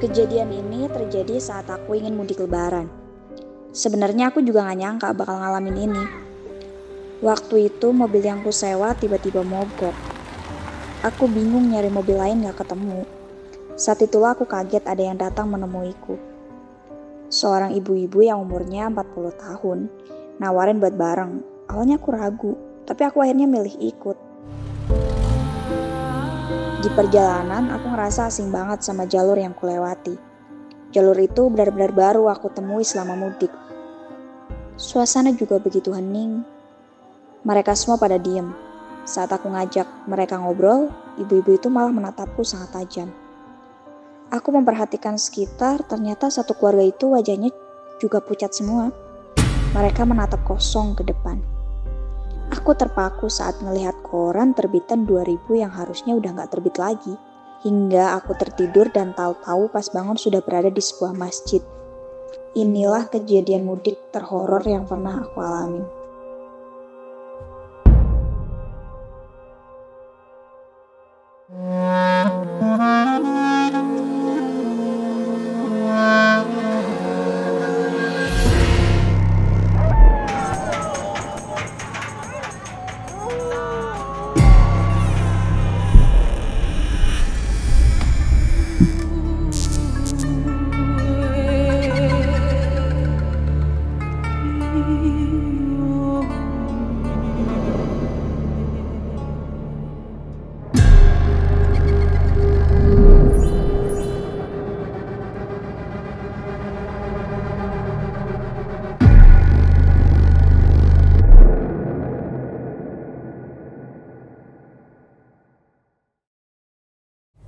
Kejadian ini terjadi saat aku ingin mudik lebaran. Sebenarnya aku juga gak nyangka bakal ngalamin ini. Waktu itu mobil yang ku sewa tiba-tiba mogok. Aku bingung nyari mobil lain gak ketemu. Saat itulah aku kaget ada yang datang menemuiku. Seorang ibu-ibu yang umurnya 40 tahun, nawarin buat bareng. Awalnya aku ragu, tapi aku akhirnya milih ikut. Di perjalanan aku ngerasa asing banget sama jalur yang kulewati. Jalur itu benar-benar baru aku temui selama mudik. Suasana juga begitu hening. Mereka semua pada diem. Saat aku ngajak mereka ngobrol, ibu-ibu itu malah menatapku sangat tajam. Aku memperhatikan sekitar, ternyata satu keluarga itu wajahnya juga pucat semua. Mereka menatap kosong ke depan. Aku terpaku saat melihat koran terbitan 2000 yang harusnya udah gak terbit lagi. Hingga aku tertidur dan tahu-tahu pas bangun sudah berada di sebuah masjid. Inilah kejadian mudik terhoror yang pernah aku alami.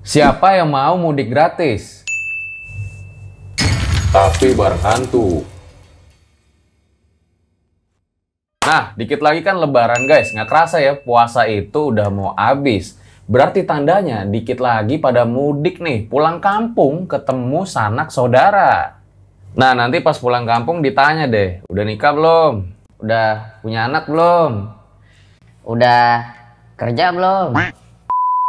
Siapa yang mau mudik gratis? Tapi bareng hantu. Nah, dikit lagi kan lebaran guys. Nggak kerasa ya, puasa itu udah mau habis. Berarti tandanya dikit lagi pada mudik nih. Pulang kampung ketemu sanak saudara. Nah, nanti pas pulang kampung ditanya deh. Udah nikah belum? Udah punya anak belum? Udah kerja belum?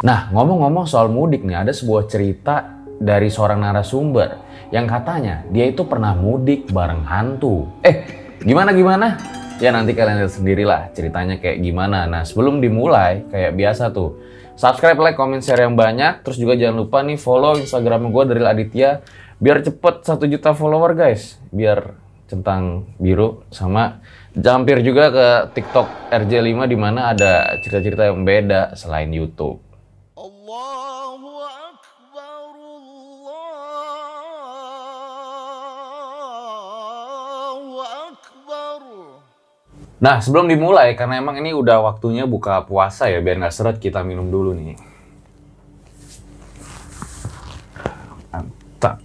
Nah, ngomong-ngomong soal mudik nih, ada sebuah cerita dari seorang narasumber yang katanya dia itu pernah mudik bareng hantu. Gimana? Ya nanti kalian lihat sendirilah ceritanya kayak gimana. Nah, sebelum dimulai, kayak biasa tuh, subscribe, like, comment, share yang banyak. Terus juga jangan lupa nih follow Instagram gue Daryl Aditya biar cepet 1 juta follower guys. Biar centang biru, sama jampir juga ke TikTok RJ5 di mana ada cerita-cerita yang beda selain YouTube. Allahu Akbar, Allahu Akbar. Nah, sebelum dimulai, karena emang ini udah waktunya buka puasa ya, biar nggak seret, kita minum dulu nih. Mantap.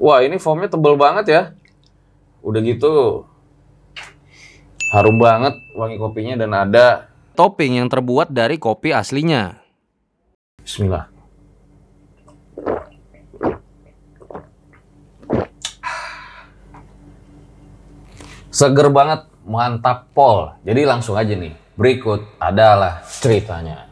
Wah, ini foamnya tebel banget ya. Udah gitu, harum banget wangi kopinya dan ada topping yang terbuat dari kopi aslinya. Bismillah. Seger banget, mantap pol. Jadi langsung aja nih, berikut adalah ceritanya.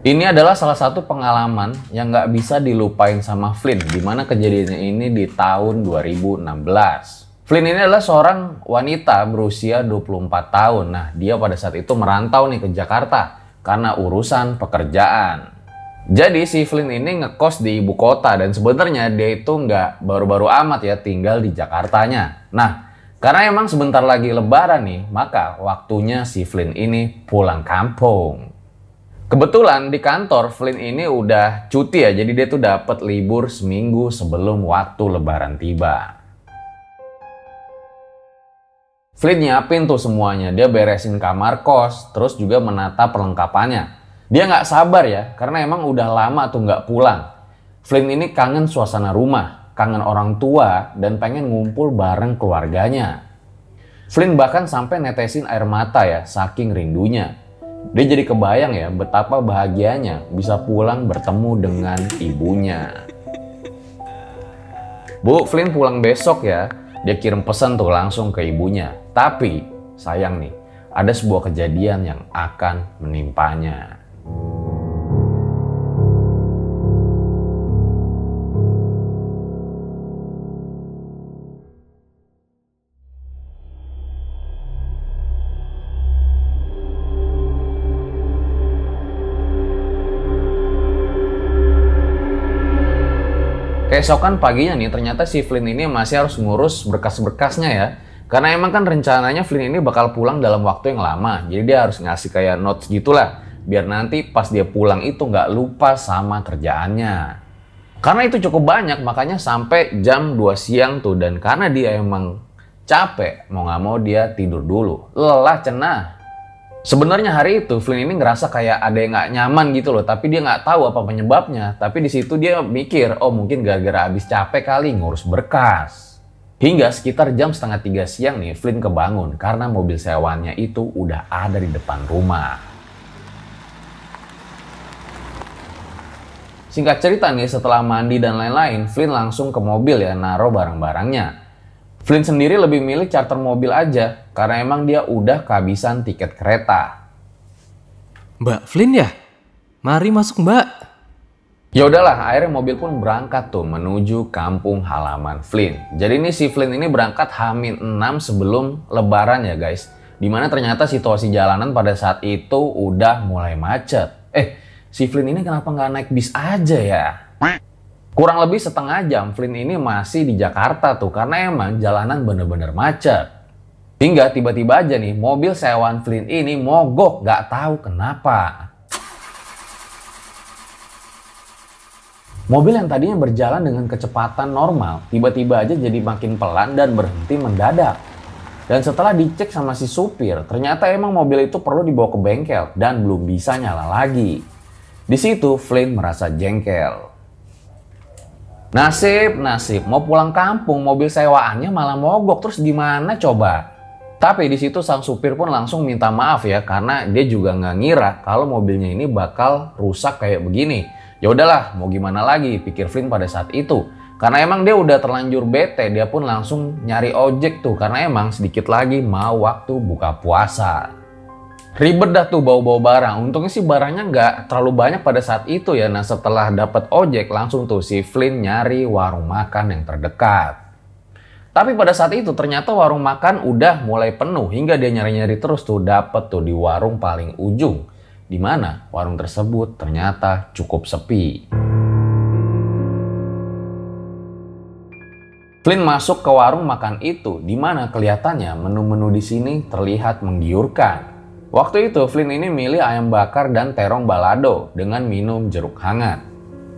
Ini adalah salah satu pengalaman yang nggak bisa dilupain sama Flynn, dimana kejadiannya ini di tahun 2016. Flynn ini adalah seorang wanita berusia 24 tahun. Nah, dia pada saat itu merantau nih ke Jakarta karena urusan pekerjaan. Jadi si Flynn ini ngekos di ibu kota dan sebenarnya dia itu nggak baru-baru amat ya tinggal di Jakartanya. Nah, karena emang sebentar lagi lebaran nih, maka waktunya si Flynn ini pulang kampung. Kebetulan di kantor Flynn ini udah cuti ya, jadi dia tuh dapat libur seminggu sebelum waktu lebaran tiba. Flynn nyiapin tuh semuanya, dia beresin kamar kos, terus juga menata perlengkapannya. Dia nggak sabar ya, karena emang udah lama tuh nggak pulang. Flynn ini kangen suasana rumah, kangen orang tua, dan pengen ngumpul bareng keluarganya. Flynn bahkan sampai netesin air mata ya, saking rindunya. Dia jadi kebayang ya betapa bahagianya bisa pulang bertemu dengan ibunya. Bu, Flynn pulang besok ya. Dia kirim pesan tuh langsung ke ibunya. Tapi sayang nih, ada sebuah kejadian yang akan menimpanya. Keesokan paginya nih, ternyata si Flynn ini masih harus ngurus berkas-berkasnya ya. Karena emang kan rencananya Flynn ini bakal pulang dalam waktu yang lama. Jadi dia harus ngasih kayak notes gitulah. Biar nanti pas dia pulang itu nggak lupa sama kerjaannya. Karena itu cukup banyak, makanya sampai jam 2 siang tuh. Dan karena dia emang capek, mau nggak mau dia tidur dulu. Lelah cenah. Sebenarnya hari itu Flynn ini ngerasa kayak ada yang nggak nyaman gitu loh, tapi dia nggak tahu apa penyebabnya. Tapi di situ dia mikir, oh mungkin gara-gara habis capek kali ngurus berkas. Hingga sekitar jam 2:30 siang nih, Flynn kebangun karena mobil sewaannya itu udah ada di depan rumah. Singkat cerita nih, setelah mandi dan lain-lain, Flynn langsung ke mobil ya, naruh barang-barangnya. Flynn sendiri lebih milih charter mobil aja, karena emang dia udah kehabisan tiket kereta. Mbak Flynn ya? Mari masuk Mbak. Ya udahlah, akhirnya mobil pun berangkat tuh menuju kampung halaman Flynn. Jadi ini si Flynn ini berangkat H-6 sebelum lebaran ya guys. Dimana ternyata situasi jalanan pada saat itu udah mulai macet. Si Flynn ini kenapa nggak naik bis aja ya? Kurang lebih setengah jam Flynn ini masih di Jakarta tuh karena emang jalanan bener-bener macet. Hingga tiba-tiba aja nih mobil sewaan Flynn ini mogok, gak tahu kenapa. Mobil yang tadinya berjalan dengan kecepatan normal tiba-tiba aja jadi makin pelan dan berhenti mendadak. Dan setelah dicek sama si supir, ternyata emang mobil itu perlu dibawa ke bengkel dan belum bisa nyala lagi. Di situ Flynn merasa jengkel. Nasib, mau pulang kampung mobil sewaannya malah mogok, terus gimana coba? Tapi di situ sang supir pun langsung minta maaf ya, karena dia juga nggak ngira kalau mobilnya ini bakal rusak kayak begini. Ya udahlah, mau gimana lagi, pikir Flynn pada saat itu. Karena emang dia udah terlanjur bete, dia pun langsung nyari ojek tuh, karena emang sedikit lagi mau waktu buka puasa. Ribet dah tuh bawa-bawa barang. Untungnya sih barangnya nggak terlalu banyak pada saat itu ya. Nah setelah dapat ojek langsung tuh si Flynn nyari warung makan yang terdekat. Tapi pada saat itu ternyata warung makan udah mulai penuh. Hingga dia nyari-nyari terus tuh dapet tuh di warung paling ujung. Dimana warung tersebut ternyata cukup sepi. Flynn masuk ke warung makan itu. Dimana kelihatannya menu-menu di sini terlihat menggiurkan. Waktu itu Flynn ini milih ayam bakar dan terong balado dengan minum jeruk hangat.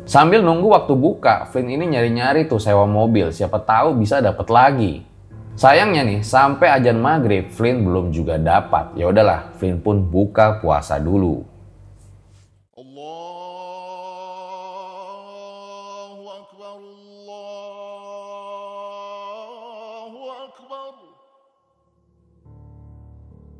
Sambil nunggu waktu buka, Flynn ini nyari-nyari tuh sewa mobil, siapa tahu bisa dapat lagi. Sayangnya nih, sampai azan maghrib Flynn belum juga dapat. Ya udahlah, Flynn pun buka puasa dulu. Allahu Akbar, Allahu Akbar.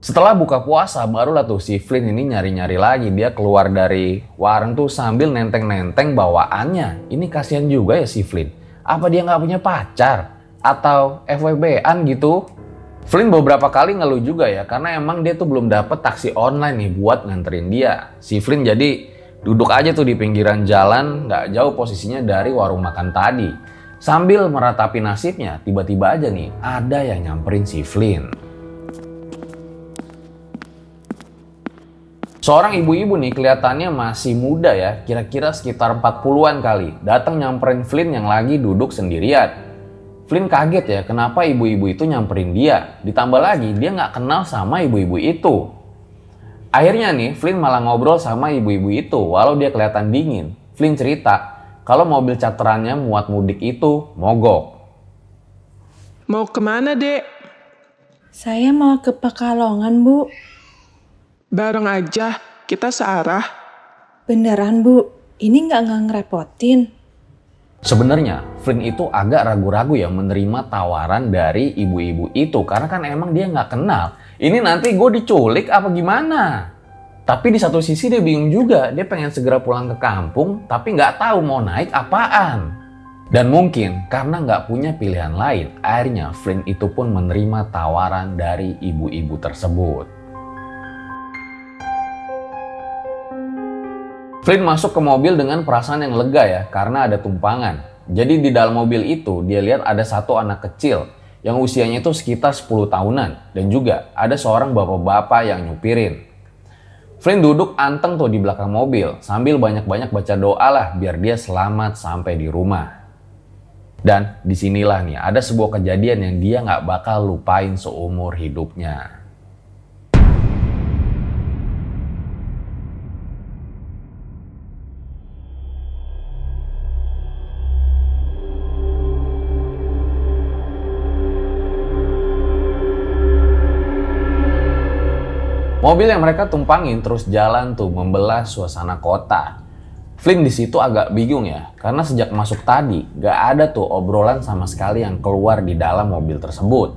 Setelah buka puasa, barulah tuh si Flynn ini nyari-nyari lagi. Dia keluar dari warung tuh sambil nenteng-nenteng bawaannya. Ini kasihan juga ya si Flynn. Apa dia nggak punya pacar? Atau FWB-an gitu? Flynn beberapa kali ngeluh juga ya, karena emang dia tuh belum dapet taksi online nih buat nganterin dia. Si Flynn jadi duduk aja tuh di pinggiran jalan, nggak jauh posisinya dari warung makan tadi. Sambil meratapi nasibnya, tiba-tiba aja nih ada yang nyamperin si Flynn. Seorang ibu-ibu nih kelihatannya masih muda ya, kira-kira sekitar 40-an kali. Datang nyamperin Flynn yang lagi duduk sendirian. Flynn kaget ya, kenapa ibu-ibu itu nyamperin dia. Ditambah lagi, dia nggak kenal sama ibu-ibu itu. Akhirnya nih, Flynn malah ngobrol sama ibu-ibu itu, walau dia kelihatan dingin. Flynn cerita, kalau mobil charterannya muat mudik itu mogok. Mau kemana, Dek? Saya mau ke Pekalongan, Bu. Bareng aja, kita searah. Beneran, Bu? Ini nggak ngerepotin? Sebenarnya Flynn itu agak ragu-ragu ya menerima tawaran dari ibu-ibu itu. Karena kan emang dia nggak kenal. Ini nanti gue diculik apa gimana? Tapi di satu sisi dia bingung juga, dia pengen segera pulang ke kampung, tapi nggak tahu mau naik apaan. Dan mungkin karena nggak punya pilihan lain, akhirnya Flynn itu pun menerima tawaran dari ibu-ibu tersebut. Flynn masuk ke mobil dengan perasaan yang lega ya, karena ada tumpangan. Jadi di dalam mobil itu dia lihat ada satu anak kecil yang usianya itu sekitar 10 tahunan. Dan juga ada seorang bapak-bapak yang nyupirin. Flynn duduk anteng tuh di belakang mobil sambil banyak-banyak baca doa lah biar dia selamat sampai di rumah. Dan disinilah nih ada sebuah kejadian yang dia nggak bakal lupain seumur hidupnya. Mobil yang mereka tumpangin terus jalan tuh membelah suasana kota. Flynn di situ agak bingung ya, karena sejak masuk tadi gak ada tuh obrolan sama sekali yang keluar di dalam mobil tersebut.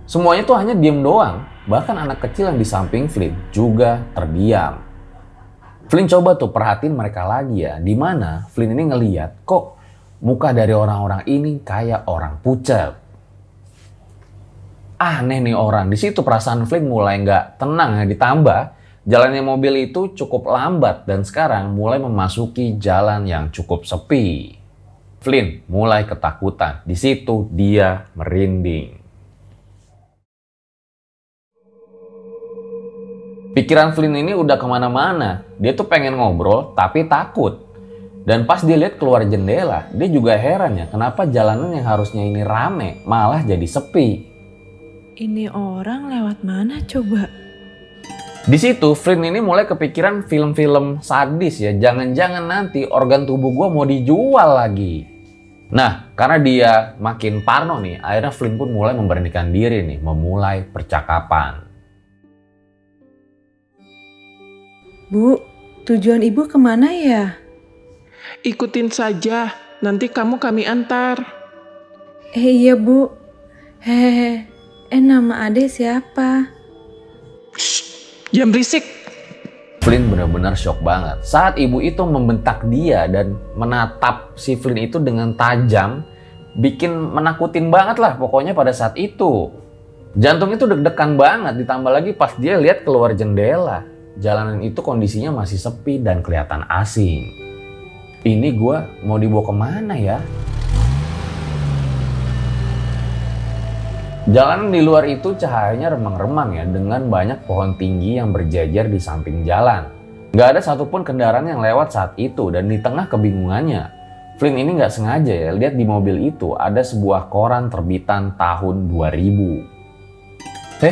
Semuanya tuh hanya diem doang, bahkan anak kecil yang di samping Flynn juga terdiam. Flynn coba tuh perhatiin mereka lagi ya, dimana Flynn ini ngeliat kok muka dari orang-orang ini kayak orang pucat. Aneh nih orang. Di situ perasaan Flynn mulai nggak tenang ya, ditambah jalannya mobil itu cukup lambat dan sekarang mulai memasuki jalan yang cukup sepi. Flynn mulai ketakutan. Di situ dia merinding. Pikiran Flynn ini udah kemana-mana. Dia tuh pengen ngobrol tapi takut. Dan pas dia lihat keluar jendela, dia juga heran ya kenapa jalanan yang harusnya ini rame malah jadi sepi. Ini orang lewat mana coba? Di situ Flynn ini mulai kepikiran film-film sadis ya. Jangan-jangan nanti organ tubuh gue mau dijual lagi. Nah, karena dia makin parno nih, akhirnya Flynn pun mulai memberanikan diri nih, memulai percakapan. Bu, tujuan ibu kemana ya? Ikutin saja, nanti kami antar. Iya bu. Hehehe. Nama ade siapa? Jangan berisik. Flynn benar-benar shock banget. Saat ibu itu membentak dia dan menatap si Flynn itu dengan tajam, bikin menakutin banget lah pokoknya pada saat itu. Jantung itu deg-degan banget, ditambah lagi pas dia lihat keluar jendela. Jalanan itu kondisinya masih sepi dan kelihatan asing. Ini gua mau dibawa kemana ya? Jalanan di luar itu cahayanya remang-remang ya, dengan banyak pohon tinggi yang berjajar di samping jalan. Gak ada satupun kendaraan yang lewat saat itu, dan di tengah kebingungannya, Flynn ini gak sengaja ya lihat di mobil itu ada sebuah koran terbitan tahun 2000.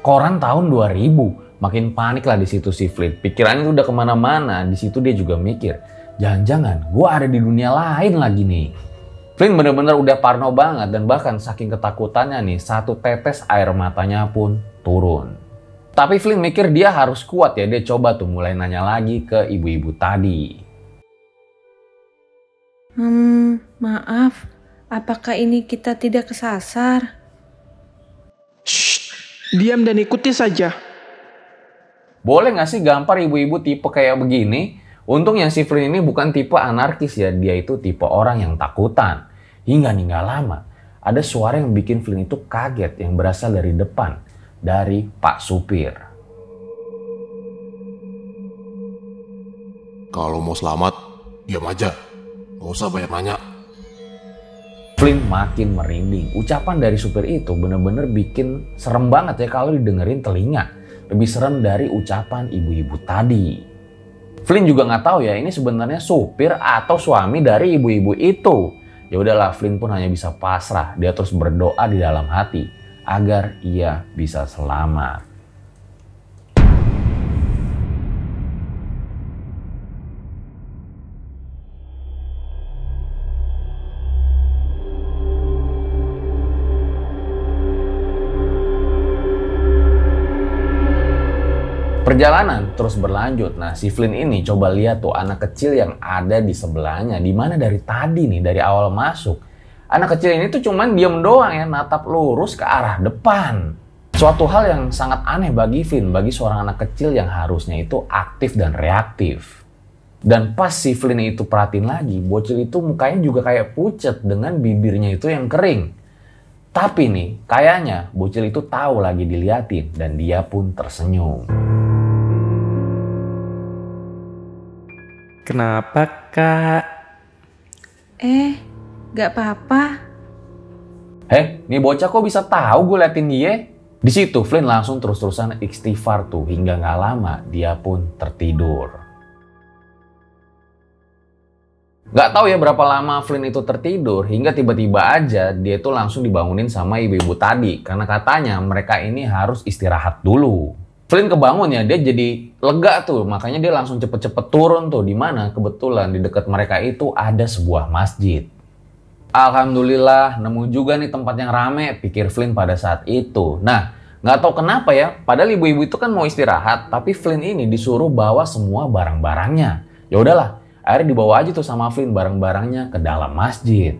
Koran tahun 2000? Makin panik lah di situ si Flynn. Pikirannya udah kemana-mana. Di situ dia juga mikir, jangan-jangan gue ada di dunia lain lagi nih. Flynn bener-bener udah parno banget dan bahkan saking ketakutannya nih, satu tetes air matanya pun turun. Tapi Flynn mikir dia harus kuat ya, dia coba tuh mulai nanya lagi ke ibu-ibu tadi. Maaf, apakah ini kita tidak kesasar? Shh, diam dan ikuti saja. Boleh gak sih gampar ibu-ibu tipe kayak begini? Untungnya si Flynn ini bukan tipe anarkis ya, dia itu tipe orang yang takutan. Hingga nih gak lama, ada suara yang bikin Flynn itu kaget yang berasal dari depan, dari Pak Supir. Kalau mau selamat, diam aja. Gak usah banyak nanya. Flynn makin merinding. Ucapan dari supir itu bener-bener bikin serem banget ya kalau didengerin telinga. Lebih serem dari ucapan ibu-ibu tadi. Flynn juga nggak tahu ya ini sebenarnya supir atau suami dari ibu-ibu itu. Ya udahlah, Flynn pun hanya bisa pasrah. Dia terus berdoa di dalam hati agar ia bisa selamat. Perjalanan terus berlanjut. Nah, si Flynn ini coba lihat tuh anak kecil yang ada di sebelahnya. Dimana dari tadi nih, dari awal masuk, anak kecil ini tuh cuman diem doang ya, natap lurus ke arah depan. Suatu hal yang sangat aneh bagi Flynn, bagi seorang anak kecil yang harusnya itu aktif dan reaktif. Dan pas si Flynn itu perhatiin lagi, bocil itu mukanya juga kayak pucet dengan bibirnya itu yang kering. Tapi nih, kayaknya bocil itu tahu lagi diliatin dan dia pun tersenyum. Kenapa, Kak? Gak apa-apa. Nih bocah kok bisa tahu gue liatin dia? Di situ Flynn langsung terus-terusan istighfar tuh, hingga nggak lama dia pun tertidur. Nggak tahu ya berapa lama Flynn itu tertidur, hingga tiba-tiba aja dia itu langsung dibangunin sama ibu-ibu tadi. Karena katanya mereka ini harus istirahat dulu. Flynn kebangun ya, dia jadi lega tuh, makanya dia langsung cepet-cepet turun tuh. Dimana kebetulan di dekat mereka itu ada sebuah masjid. Alhamdulillah, nemu juga nih tempat yang rame, pikir Flynn pada saat itu. Nah, nggak tahu kenapa ya, padahal ibu-ibu itu kan mau istirahat, tapi Flynn ini disuruh bawa semua barang-barangnya. Ya udahlah, akhirnya dibawa aja tuh sama Flynn barang-barangnya ke dalam masjid.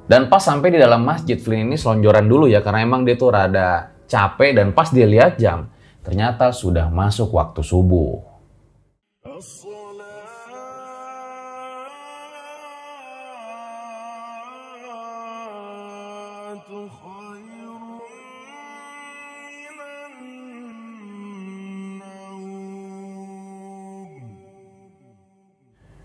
Dan pas sampai di dalam masjid, Flynn ini selonjoran dulu ya, karena emang dia tuh rada capek, dan pas dia lihat jam, ternyata sudah masuk waktu subuh.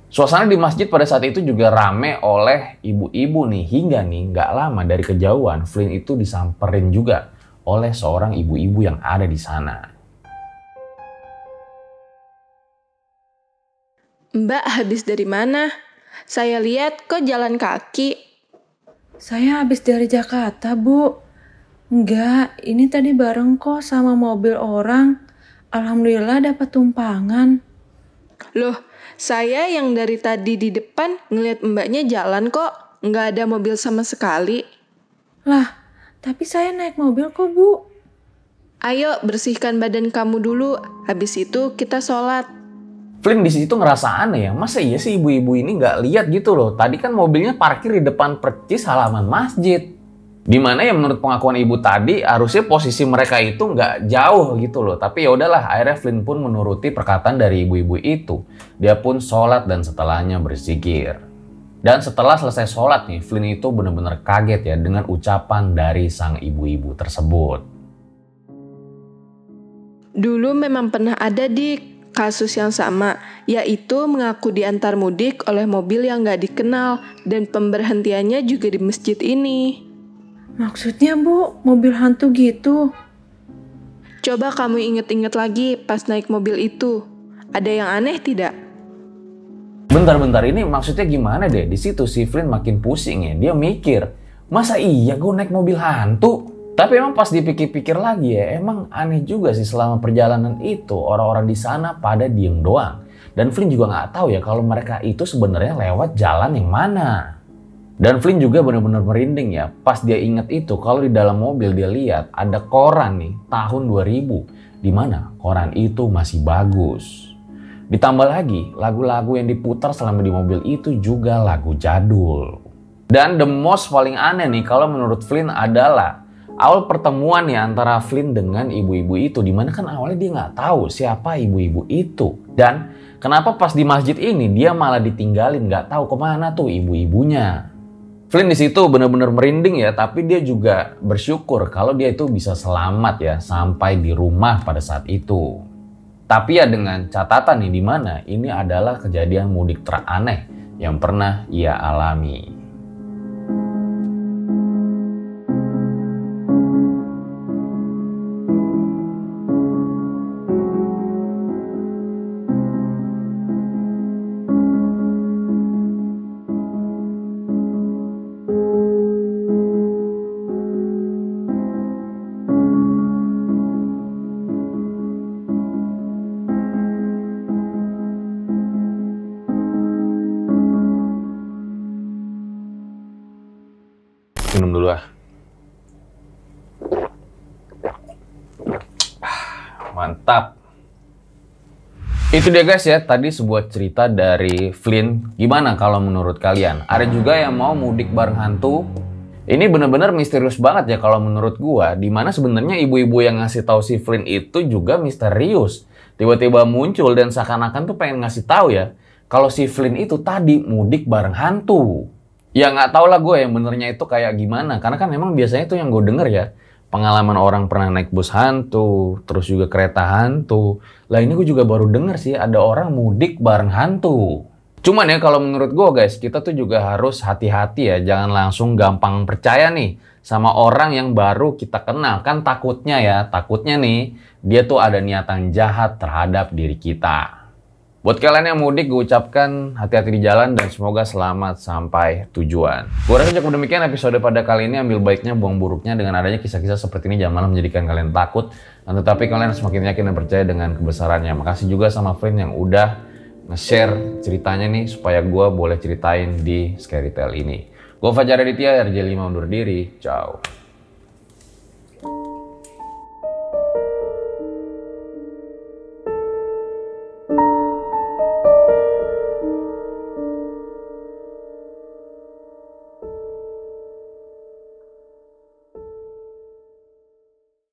Suasana di masjid pada saat itu juga rame oleh ibu-ibu nih, hingga nih nggak lama dari kejauhan Flynn itu disamperin juga oleh seorang ibu-ibu yang ada di sana. Mbak habis dari mana? Saya lihat kok jalan kaki. Saya habis dari Jakarta, Bu. Enggak, ini tadi bareng kok sama mobil orang. Alhamdulillah dapat tumpangan. Loh, saya yang dari tadi di depan ngeliat mbaknya jalan kok. Nggak ada mobil sama sekali. Lah, tapi saya naik mobil kok, Bu. Ayo bersihkan badan kamu dulu. Habis itu kita sholat. Flynn di situ ngerasa aneh ya, masa iya sih ibu-ibu ini nggak lihat gitu loh. Tadi kan mobilnya parkir di depan percis halaman masjid. Dimana ya menurut pengakuan ibu tadi harusnya posisi mereka itu nggak jauh gitu loh. Tapi ya udahlah, akhirnya Flynn pun menuruti perkataan dari ibu-ibu itu. Dia pun sholat dan setelahnya berzikir. Dan setelah selesai sholat nih, Flynn itu benar-benar kaget ya dengan ucapan dari sang ibu-ibu tersebut. Dulu memang pernah ada di kasus yang sama, yaitu mengaku diantar mudik oleh mobil yang nggak dikenal dan pemberhentiannya juga di masjid ini. Maksudnya, Bu, mobil hantu gitu? Coba kamu inget-inget lagi pas naik mobil itu. Ada yang aneh tidak? Bentar-bentar, ini maksudnya gimana deh? Di situ si Flynn makin pusing ya. Dia mikir, masa iya gue naik mobil hantu? Tapi emang pas dipikir-pikir lagi ya, emang aneh juga sih selama perjalanan itu orang-orang di sana pada diem doang. Dan Flynn juga nggak tahu ya kalau mereka itu sebenarnya lewat jalan yang mana. Dan Flynn juga benar-benar merinding ya pas dia inget itu kalau di dalam mobil dia lihat ada koran nih tahun 2000, di mana koran itu masih bagus. Ditambah lagi lagu-lagu yang diputar selama di mobil itu juga lagu jadul. Dan the most paling aneh nih kalau menurut Flynn adalah awal pertemuan ya antara Flynn dengan ibu-ibu itu, dimana kan awalnya dia nggak tahu siapa ibu-ibu itu. Dan kenapa pas di masjid ini dia malah ditinggalin, nggak tahu kemana tuh ibu-ibunya. Flynn di situ benar-benar merinding ya, tapi dia juga bersyukur kalau dia itu bisa selamat ya sampai di rumah pada saat itu. Tapi ya dengan catatan nih, dimana ini adalah kejadian mudik teraneh yang pernah ia alami. Minum dulu ah. Mantap. Itu dia guys ya, tadi sebuah cerita dari Flynn. Gimana kalau menurut kalian? Ada juga yang mau mudik bareng hantu? Ini bener-bener misterius banget ya kalau menurut gua, dimana sebenarnya ibu-ibu yang ngasih tahu si Flynn itu juga misterius. Tiba-tiba muncul dan seakan-akan tuh pengen ngasih tahu ya, kalau si Flynn itu tadi mudik bareng hantu. Ya nggak tau lah gue yang benernya itu kayak gimana, karena kan memang biasanya tuh yang gue denger ya, pengalaman orang pernah naik bus hantu, terus juga kereta hantu. Lah ini gue juga baru denger sih ada orang mudik bareng hantu. Cuman ya kalau menurut gue guys, kita tuh juga harus hati-hati ya, jangan langsung gampang percaya nih sama orang yang baru kita kenal. Kan takutnya nih dia tuh ada niatan jahat terhadap diri kita. Buat kalian yang mudik, gue ucapkan hati-hati di jalan dan semoga selamat sampai tujuan. Gue rasa cukup demikian episode pada kali ini. Ambil baiknya, buang buruknya. Dengan adanya kisah-kisah seperti ini jangan malah menjadikan kalian takut. Tetapi kalian semakin yakin dan percaya dengan kebesarannya. Makasih juga sama Flynn yang udah nge-share ceritanya nih supaya gue boleh ceritain di Scary Tale ini. Gue Fajar Aditya, RJ5 undur diri. Ciao.